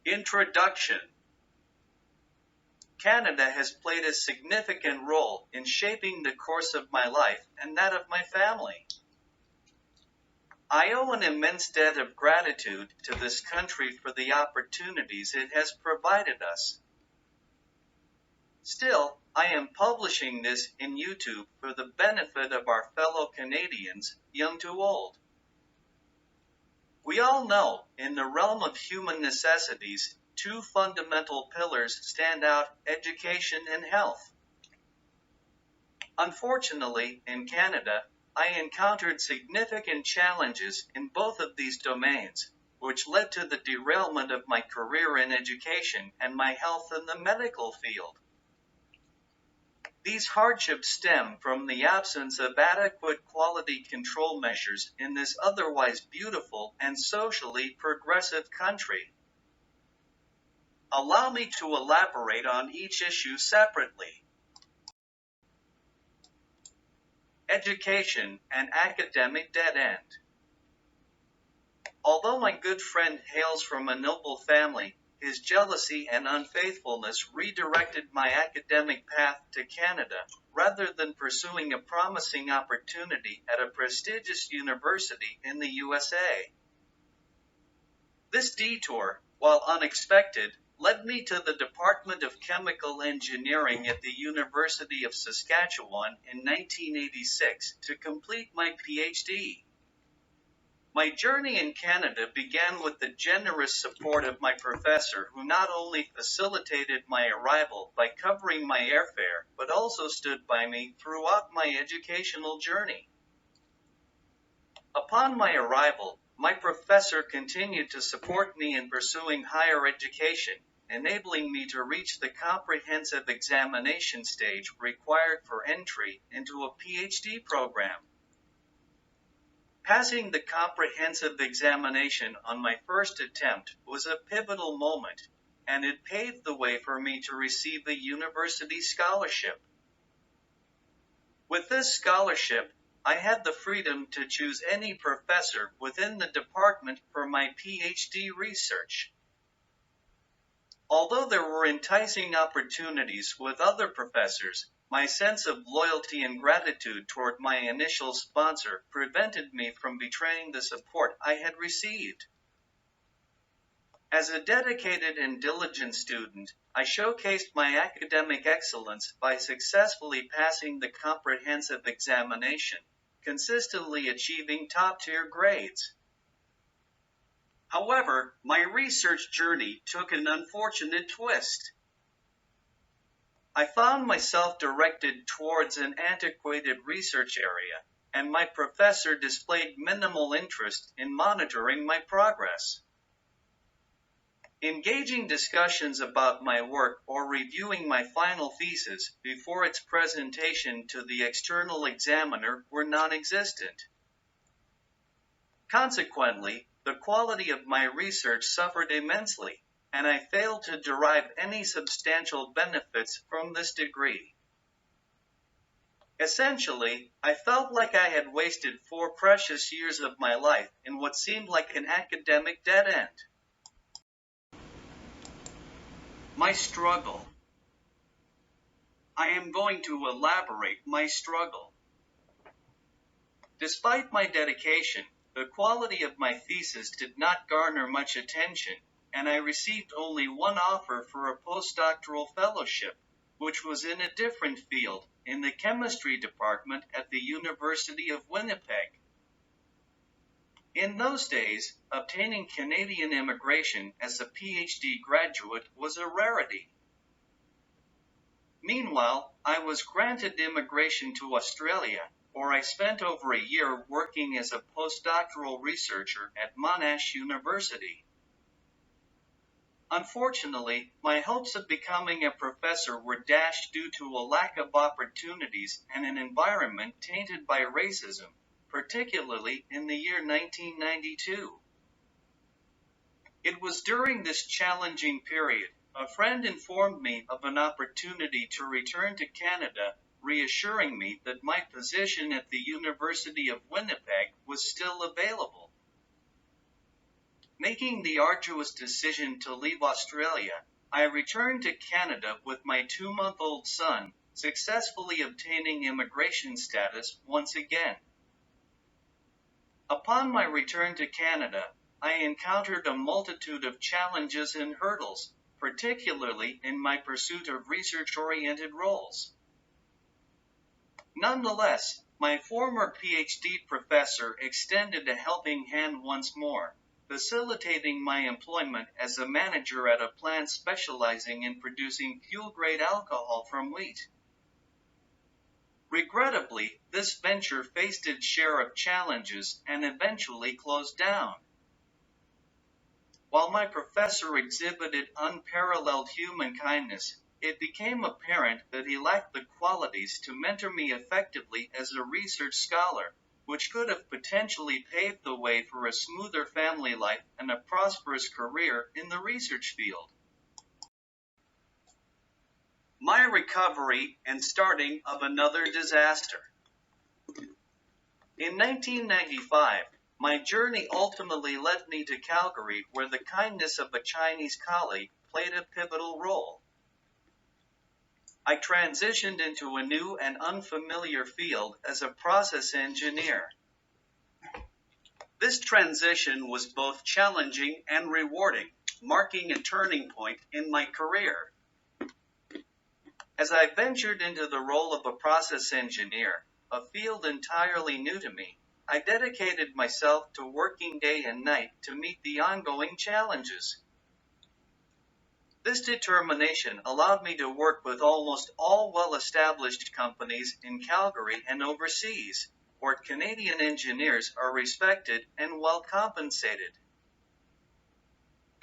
Introduction. Canada has played a significant role in shaping the course of my life and that of my family. I owe an immense debt of gratitude to this country for the opportunities it has provided us. Still, I am publishing this in YouTube for the benefit of our fellow Canadians, young to old. We all know, in the realm of human necessities, two fundamental pillars stand out: education and health. Unfortunately, in Canada, I encountered significant challenges in both of these domains, which led to the derailment of my career in education and my health in the medical field. These hardships stem from the absence of adequate quality control measures in this otherwise beautiful and socially progressive country. Allow me to elaborate on each issue separately. Education and academic dead end. Although my good friend hails from a noble family, his jealousy and unfaithfulness redirected my academic path to Canada, rather than pursuing a promising opportunity at a prestigious university in the USA. This detour, while unexpected, led me to the Department of Chemical Engineering at the University of Saskatchewan in 1986 to complete my Ph.D. My journey in Canada began with the generous support of my professor, who not only facilitated my arrival by covering my airfare, but also stood by me throughout my educational journey. Upon my arrival, my professor continued to support me in pursuing higher education, enabling me to reach the comprehensive examination stage required for entry into a Ph.D. program. Passing the comprehensive examination on my first attempt was a pivotal moment, and it paved the way for me to receive a university scholarship. With this scholarship, I had the freedom to choose any professor within the department for my Ph.D. research. Although there were enticing opportunities with other professors, my sense of loyalty and gratitude toward my initial sponsor prevented me from betraying the support I had received. As a dedicated and diligent student, I showcased my academic excellence by successfully passing the comprehensive examination, consistently achieving top-tier grades. However, my research journey took an unfortunate twist. I found myself directed towards an antiquated research area, and my professor displayed minimal interest in monitoring my progress. Engaging discussions about my work or reviewing my final thesis before its presentation to the external examiner were non-existent. Consequently, the quality of my research suffered immensely, and I failed to derive any substantial benefits from this degree. Essentially, I felt like I had wasted 4 precious years of my life in what seemed like an academic dead end. My struggle. I am going to elaborate my struggle. Despite my dedication, the quality of my thesis did not garner much attention, and I received only one offer for a postdoctoral fellowship, which was in a different field, in the chemistry department at the University of Winnipeg. In those days, obtaining Canadian immigration as a Ph.D. graduate was a rarity. Meanwhile, I was granted immigration to Australia, where I spent over a year working as a postdoctoral researcher at Monash University. Unfortunately, my hopes of becoming a professor were dashed due to a lack of opportunities and an environment tainted by racism, particularly in the year 1992. It was during this challenging period, a friend informed me of an opportunity to return to Canada, reassuring me that my position at the University of Winnipeg was still available. Making the arduous decision to leave Australia, I returned to Canada with my 2-month-old son, successfully obtaining immigration status once again. Upon my return to Canada, I encountered a multitude of challenges and hurdles, particularly in my pursuit of research-oriented roles. Nonetheless, my former Ph.D. professor extended a helping hand once more, facilitating my employment as a manager at a plant specializing in producing fuel-grade alcohol from wheat. Regrettably, this venture faced its share of challenges and eventually closed down. While my professor exhibited unparalleled human kindness, it became apparent that he lacked the qualities to mentor me effectively as a research scholar, which could have potentially paved the way for a smoother family life and a prosperous career in the research field. My recovery and starting of another disaster. In 1995, my journey ultimately led me to Calgary, where the kindness of a Chinese colleague played a pivotal role. I transitioned into a new and unfamiliar field as a process engineer. This transition was both challenging and rewarding, marking a turning point in my career. As I ventured into the role of a process engineer, a field entirely new to me, I dedicated myself to working day and night to meet the ongoing challenges. This determination allowed me to work with almost all well-established companies in Calgary and overseas, where Canadian engineers are respected and well compensated.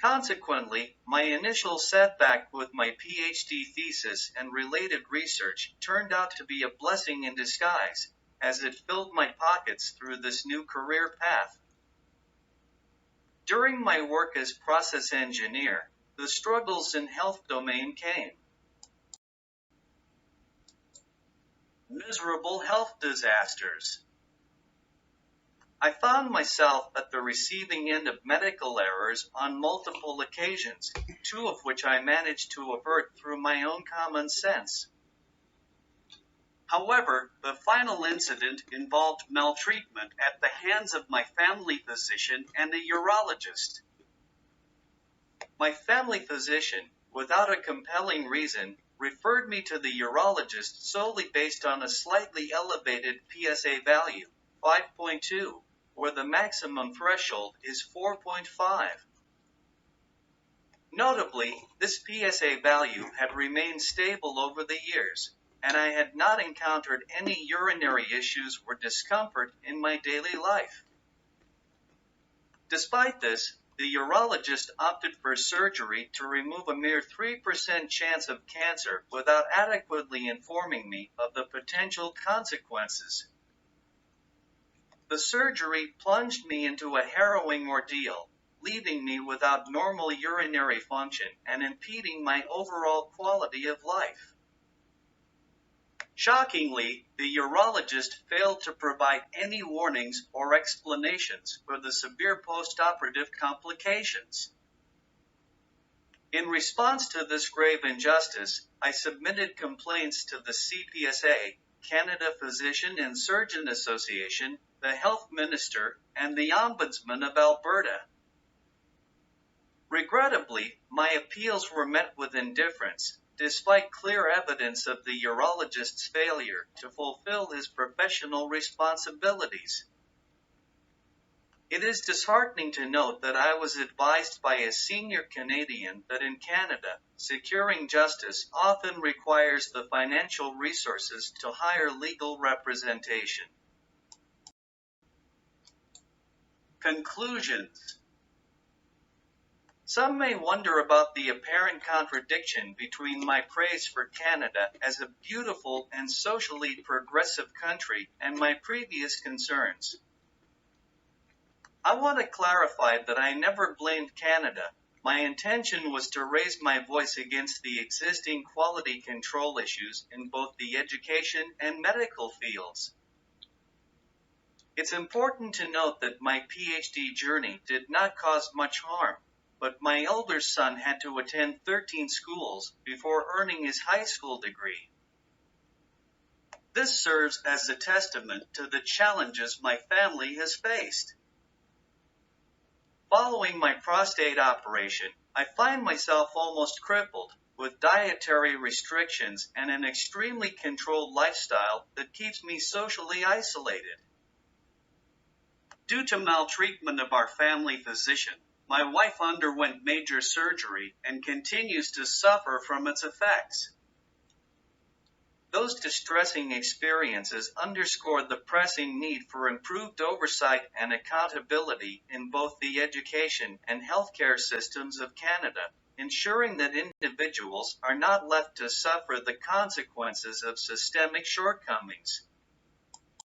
Consequently, my initial setback with my Ph.D. thesis and related research turned out to be a blessing in disguise, as it filled my pockets through this new career path. During my work as process engineer, the struggles in health domain came. Miserable health disasters. I found myself at the receiving end of medical errors on multiple occasions, 2 of which I managed to avert through my own common sense. However, the final incident involved maltreatment at the hands of my family physician and a urologist. My family physician, without a compelling reason, referred me to the urologist solely based on a slightly elevated PSA value, 5.2, where the maximum threshold is 4.5. Notably, this PSA value had remained stable over the years, and I had not encountered any urinary issues or discomfort in my daily life. Despite this, the urologist opted for surgery to remove a mere 3% chance of cancer without adequately informing me of the potential consequences. The surgery plunged me into a harrowing ordeal, leaving me without normal urinary function and impeding my overall quality of life. Shockingly, the urologist failed to provide any warnings or explanations for the severe post-operative complications. In response to this grave injustice, I submitted complaints to the CPSA, Canada Physician and Surgeon Association, the Health Minister, and the Ombudsman of Alberta. Regrettably, my appeals were met with indifference, despite clear evidence of the urologist's failure to fulfill his professional responsibilities. It is disheartening to note that I was advised by a senior Canadian that in Canada, securing justice often requires the financial resources to hire legal representation. Conclusions. Some may wonder about the apparent contradiction between my praise for Canada as a beautiful and socially progressive country and my previous concerns. I want to clarify that I never blamed Canada. My intention was to raise my voice against the existing quality control issues in both the education and medical fields. It's important to note that my Ph.D. journey did not cause much harm, but my elder son had to attend 13 schools before earning his high school degree. This serves as a testament to the challenges my family has faced. Following my prostate operation, I find myself almost crippled, with dietary restrictions and an extremely controlled lifestyle that keeps me socially isolated. Due to maltreatment of our family physician, my wife underwent major surgery and continues to suffer from its effects. Those distressing experiences underscore the pressing need for improved oversight and accountability in both the education and healthcare systems of Canada, ensuring that individuals are not left to suffer the consequences of systemic shortcomings.